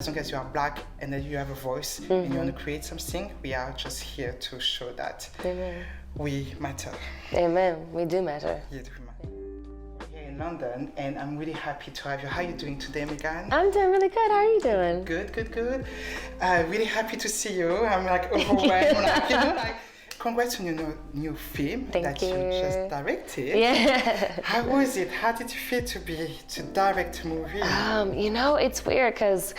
As long as you are black and that you have a voice and you want to create something, we are just here to show that we matter. Amen. We do matter. Yeah, we matter. We're here in London, and I'm really happy to have you. How are you doing today, Meagan? I'm doing really good. How are you doing? Good. Really happy to see you. I'm like overwhelmed. Congrats on your new film that you just directed. Yeah. How was it? How did you feel to direct a movie? It's weird because,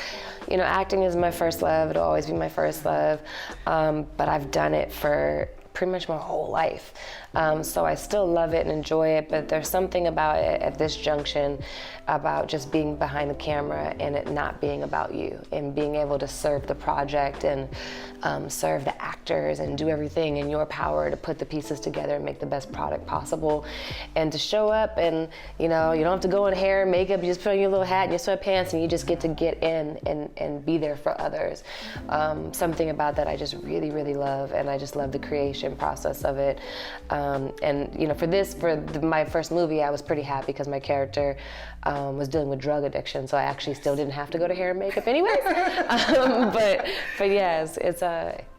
acting is my first love. It'll always be my first love. But I've done it for pretty much my whole life. So I still love it and enjoy it, but there's something about it at this junction about just being behind the camera and it not being about you and being able to serve the project and serve the actors and do everything in your power to put the pieces together and make the best product possible. And to show up and, you don't have to go in hair and makeup, you just put on your little hat and your sweatpants and you just get to get in and be there for others. Something about that I just really, really love, and I just love the creation process of it. My first movie, I was pretty happy because my character was dealing with drug addiction, so I actually still didn't have to go to hair and makeup anyways. But yes,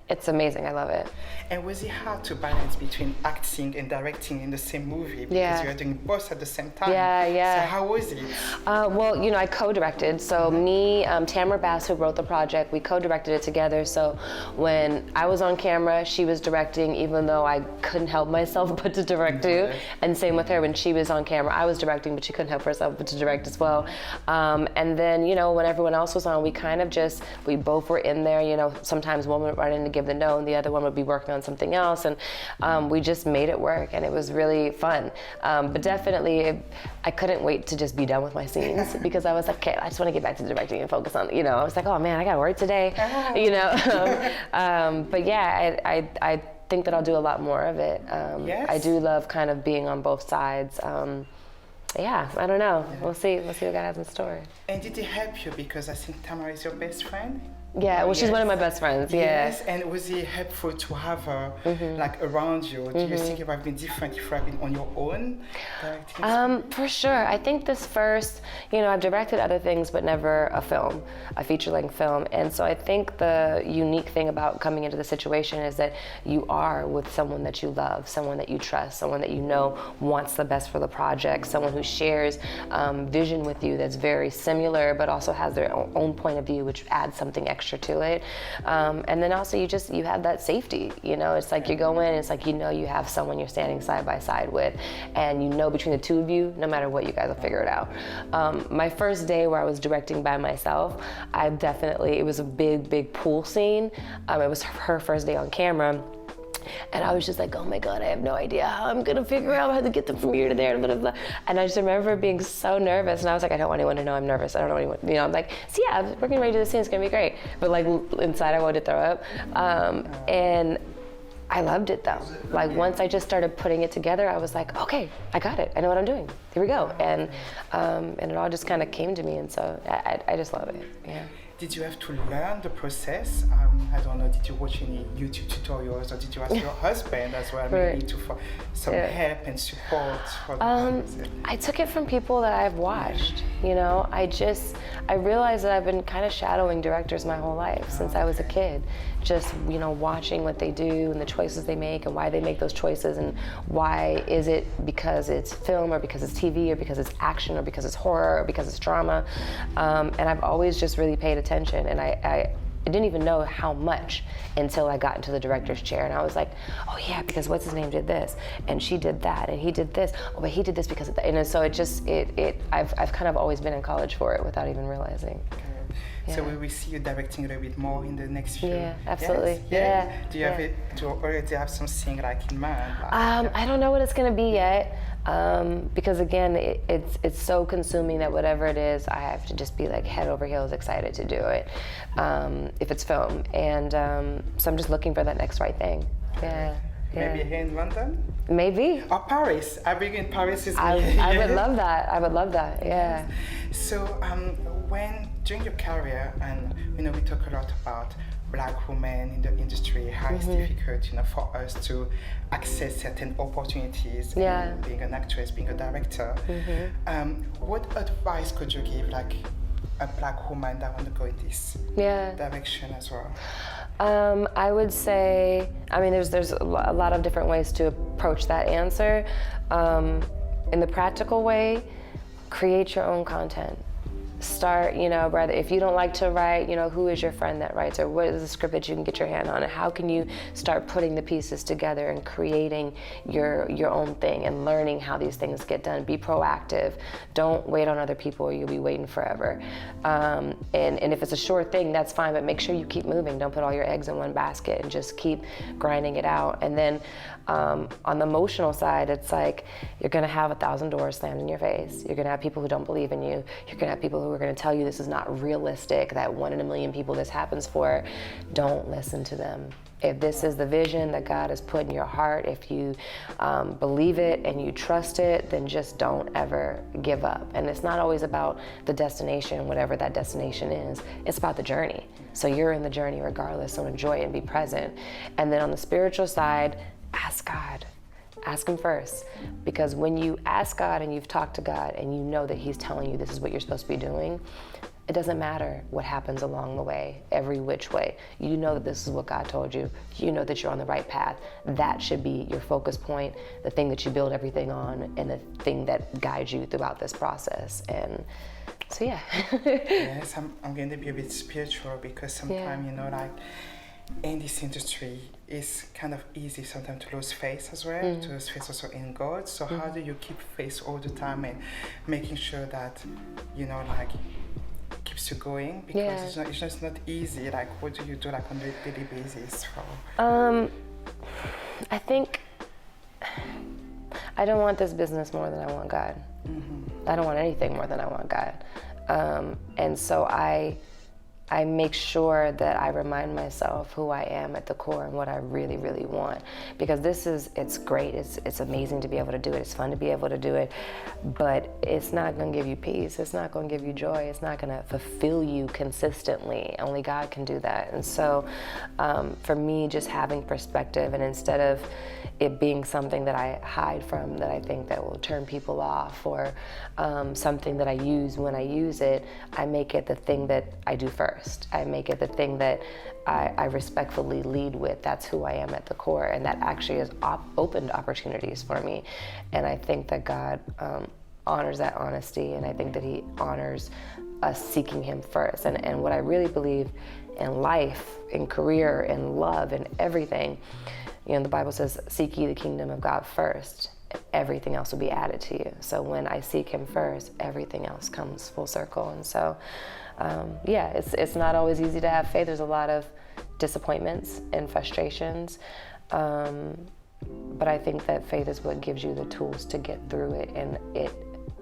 it's amazing. I love it. And was it hard to balance between acting and directing in the same movie? Because you are doing both at the same time. Yeah. So how was it? I co-directed. So me, Tamara Bass, who wrote the project, we co-directed it together. So when I was on camera, she was directing, even though I couldn't help myself but to direct too. And same with her, when she was on camera, I was directing, but she couldn't help herself but to direct as well. And then, when everyone else was on, we both were in there. Sometimes one would run in to give the note and the other one would be working on something else, and we just made it work, and it was really fun. But definitely I couldn't wait to just be done with my scenes because I was like, okay, I just want to get back to directing and focus on, I was like, oh man, I gotta work today. But yeah, I think that I'll do a lot more of it. I do love kind of being on both sides. I don't know. We'll see what God has in store. And did it help you, because I think Tamara is your best friend? Yeah, well, she's one of my best friends. Yes, and was it helpful to have her around you? Do you think it would have been different if you had been on your own directing? For sure. I think this first, I've directed other things, but never a feature-length film. And so I think the unique thing about coming into the situation is that you are with someone that you love, someone that you trust, someone that wants the best for the project, someone who shares vision with you that's very similar, but also has their own point of view, which adds something extra to it. And then also you have that safety, it's like you go in, it's like you have someone you're standing side by side with, and between the two of you, no matter what, you guys will figure it out. My first day where I was directing by myself, it was a big pool scene. It was her first day on camera. And I was just like, oh my God, I have no idea how I'm gonna figure out how to get them from here to there, blah, blah, blah. And I just remember being so nervous, and I was like, I don't want anyone to know I'm nervous. I don't know anyone, I'm like, so yeah, we're getting ready to do this scene, it's gonna be great. But like inside I wanted to throw up. And I loved it though. Like once I just started putting it together, I was like, okay, I got it. I know what I'm doing. Here we go. And it all just kind of came to me, and so I just love it, yeah. Did you have to learn the process? I don't know, did you watch any YouTube tutorials, or did you ask your husband as well, maybe for some help and support? I took it from people that I've watched, I realized that I've been kind of shadowing directors my whole life since I was a kid. Just, watching what they do and the choices they make and why they make those choices, and why is it because it's film or because it's TV or because it's action or because it's horror or because it's drama. And I've always just really paid attention, and I didn't even know how much until I got into the director's chair, and I was like, oh yeah, because what's his name did this, and she did that, and he did this, oh but he did this because of that. And so I've kind of always been in college for it without even realizing. Yeah. So we will see you directing a little bit more in the next few. Yeah, absolutely. Yes? Yeah. Do you already have something like in mind? I don't know what it's going to be yet, because again, it's so consuming that whatever it is, I have to just be like head over heels excited to do it, if it's film. And so I'm just looking for that next right thing. Yeah. Maybe here in London? Maybe. Or Paris. I think in Paris is I would love that. I would love that, yeah. So during your career, and we talk a lot about Black women in the industry, how it's difficult for us to access certain opportunities, being an actress, being a director. What advice could you give a Black woman that want to go in this direction as well? I would say, I mean, there's a lot of different ways to approach that answer. In the practical way, create your own content. Start, rather, if you don't like to write, who is your friend that writes, or what is the script that you can get your hand on, and how can you start putting the pieces together and creating your own thing and learning how these things get done. Be proactive. Don't wait on other people or you'll be waiting forever. And if it's a short thing, that's fine, but make sure you keep moving. Don't put all your eggs in one basket and just keep grinding it out. And then on the emotional side, it's like you're gonna have 1,000 doors slammed in your face. You're gonna have people who don't believe in you. You're gonna have people who are gonna tell you this is not realistic, that 1 in a million people this happens for. Don't listen to them. If this is the vision that God has put in your heart, if you believe it and you trust it, then just don't ever give up. And it's not always about the destination, whatever that destination is. It's about the journey. So you're in the journey regardless, so enjoy it and be present. And then on the spiritual side, ask God. Ask him first, because when you ask God and you've talked to God and you know that he's telling you this is what you're supposed to be doing, it doesn't matter what happens along the way, every which way. You know that this is what God told you. You know that you're on the right path. That should be your focus point, the thing that you build everything on, and the thing that guides you throughout this process. And so, yeah. Yes, I'm going to be a bit spiritual, because sometimes, in this industry, it's kind of easy sometimes to lose faith as well, to lose faith also in God. So how do you keep faith all the time and making sure that, keeps you going? Because it's just not easy. Like, what do you do on a daily basis? I think I don't want this business more than I want God. I don't want anything more than I want God. And so I make sure that I remind myself who I am at the core and what I really, really want. Because it's great, it's amazing to be able to do it, it's fun to be able to do it, but it's not gonna give you peace, it's not gonna give you joy, it's not gonna fulfill you consistently. Only God can do that. And so for me, just having perspective, and instead of it being something that I hide from, that I think that will turn people off, or something that I use when I use it, I make it the thing that I do first. I make it the thing that I respectfully lead with. That's who I am at the core, and that actually has opened opportunities for me. And I think that God honors that honesty, and I think that he honors us seeking him first. And what I really believe in life, in career, in love, in everything, the Bible says, seek ye the kingdom of God first. Everything else will be added to you. So when I seek him first, everything else comes full circle. And so, it's not always easy to have faith. There's a lot of disappointments and frustrations. But I think that faith is what gives you the tools to get through it, and it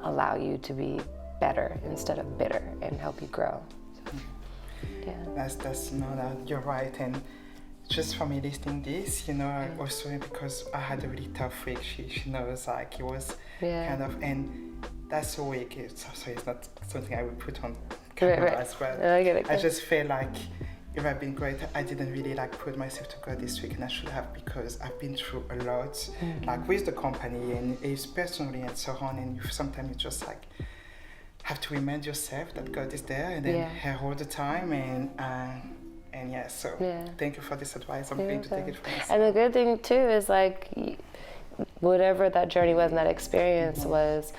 allow you to be better instead of bitter, and help you grow. So, That's you're right. And just for me listening this, also because I had a really tough week, she knows, it was kind of, and that's a week, so it's not something I would put on camera as well. I get it. I just feel like it would have been great. I didn't really put myself to God this week, and I should have, because I've been through a lot, with the company and it's personally and so on, and sometimes you just have to remind yourself that God is there and then here all the time, and thank you for this advice. I'm going to take it from myself. And the good thing too is whatever that journey was and that experience was,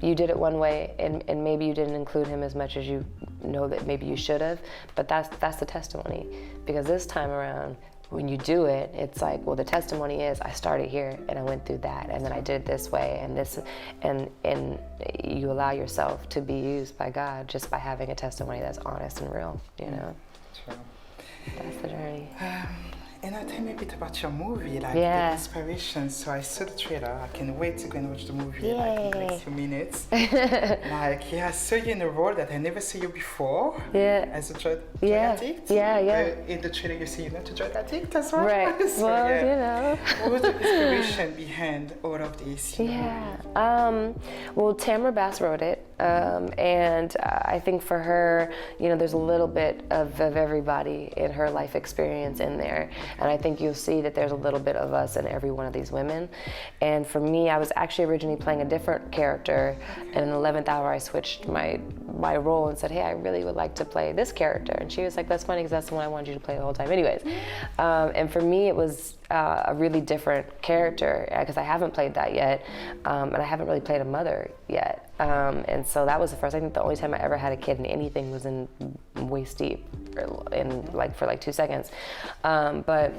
you did it one way, and maybe you didn't include him as much as you know that maybe you should have, but that's the testimony. Because this time around, when you do it, it's the testimony is I started here and I went through that, and then I did it this way, and this, and you allow yourself to be used by God just by having a testimony that's honest and real, Sure. That's the journey. And tell me a bit about your movie, the inspiration. So I saw the trailer. I can't wait to go and watch the movie in the next few minutes. I saw you in a role that I never saw you before. As a drug addict. In the trailer you see you're not a drug addict as well. Right. So, what was the inspiration behind all of this? Well, Tamara Bass wrote it. And I think for her, there's a little bit of everybody in her life experience in there. And I think you'll see that there's a little bit of us in every one of these women. And for me, I was actually originally playing a different character, and in the 11th hour I switched my role and said, hey, I really would like to play this character. And she was like, that's funny because that's the one I wanted you to play the whole time anyways. And for me it was a really different character because I haven't played that yet, and I haven't really played a mother yet. And so that was the first, I think the only time I ever had a kid in anything was in Waist Deep, for like 2 seconds. But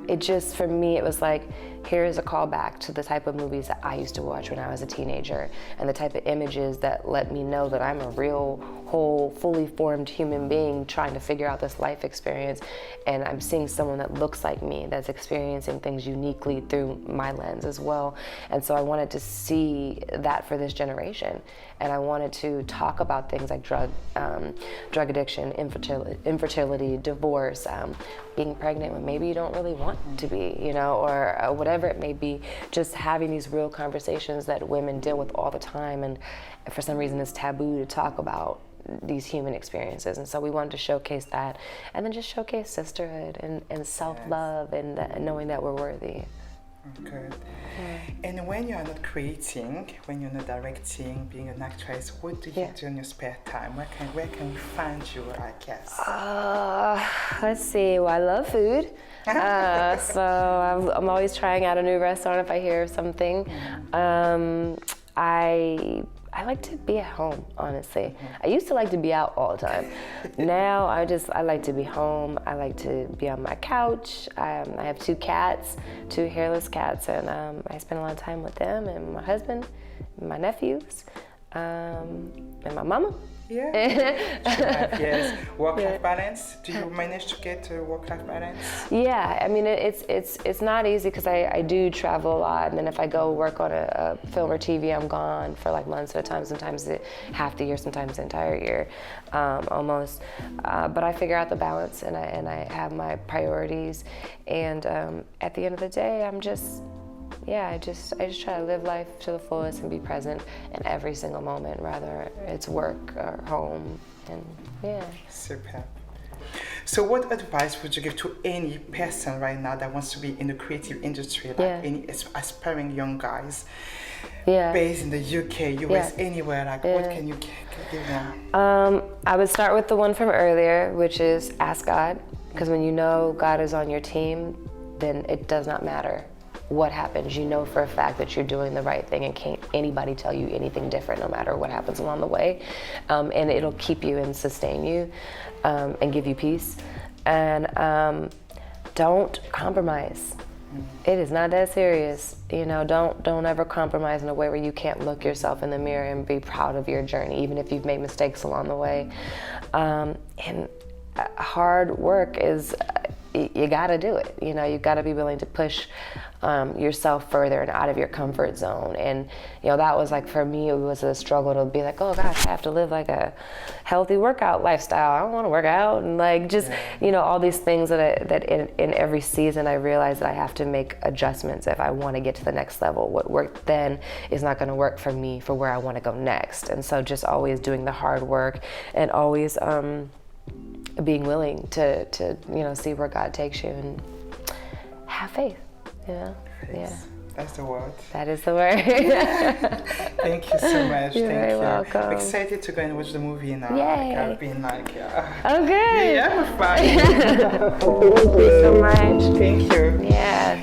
it just, for me, it was like, here's a callback to the type of movies that I used to watch when I was a teenager, and the type of images that let me know that I'm a real, whole, fully formed human being trying to figure out this life experience, and I'm seeing someone that looks like me, that's experiencing things uniquely through my lens as well. And so I wanted to see that for this generation, and I wanted to talk about things like drug addiction, infertility, divorce, being pregnant when maybe you don't really want to be, or whatever it may be, just having these real conversations that women deal with all the time, and for some reason it's taboo to talk about these human experiences. And so we wanted to showcase that, and then just showcase sisterhood and self-love, and knowing that we're worthy. Good. And when you're not creating, when you're not directing, being an actress, what do you do in your spare time? Where can we find you, I guess? Let's see. Well, I love food. So I'm always trying out a new restaurant if I hear of something. I like to be at home, honestly. I used to like to be out all the time. Now I like to be home. I like to be on my couch. I have 2 cats, 2 hairless cats, and I spend a lot of time with them and my husband, and my nephews, and my mama. Yes. Work-life balance. Do you manage to get work-life balance? Yeah, I mean it's not easy because I do travel a lot, and then if I go work on a film or TV, I'm gone for like months at a time. Sometimes half the year, sometimes the entire year, almost. But I figure out the balance, and I have my priorities, and at the end of the day, I just try to live life to the fullest and be present in every single moment, rather it's work or home, and Super. So what advice would you give to any person right now that wants to be in the creative industry, like any aspiring young guys based in the UK, US, anywhere, like what can you give them? I would start with the one from earlier, which is ask God, because when you know God is on your team, then it does not matter what happens. You know for a fact that you're doing the right thing, and can't anybody tell you anything different, no matter what happens along the way. And it'll keep you and sustain you, and give you peace. And don't compromise. It is not that serious. Don't ever compromise in a way where you can't look yourself in the mirror and be proud of your journey, even if you've made mistakes along the way. And hard work is, you gotta do it. You gotta be willing to push yourself further and out of your comfort zone. And that was like, for me, it was a struggle to be like, oh gosh, I have to live like a healthy workout lifestyle. I don't want to work out, and like just all these things that in every season I realized that I have to make adjustments if I want to get to the next level. What worked then is not going to work for me for where I want to go next. And so just always doing the hard work, and always being willing to see where God takes you, and have faith. That's the word. That is the word. Thank you so much. You're very welcome. I'm excited to go and watch the movie now. Yay. I've been like, oh, good. Yeah, fine. Thank you so much. Thank you. Yeah.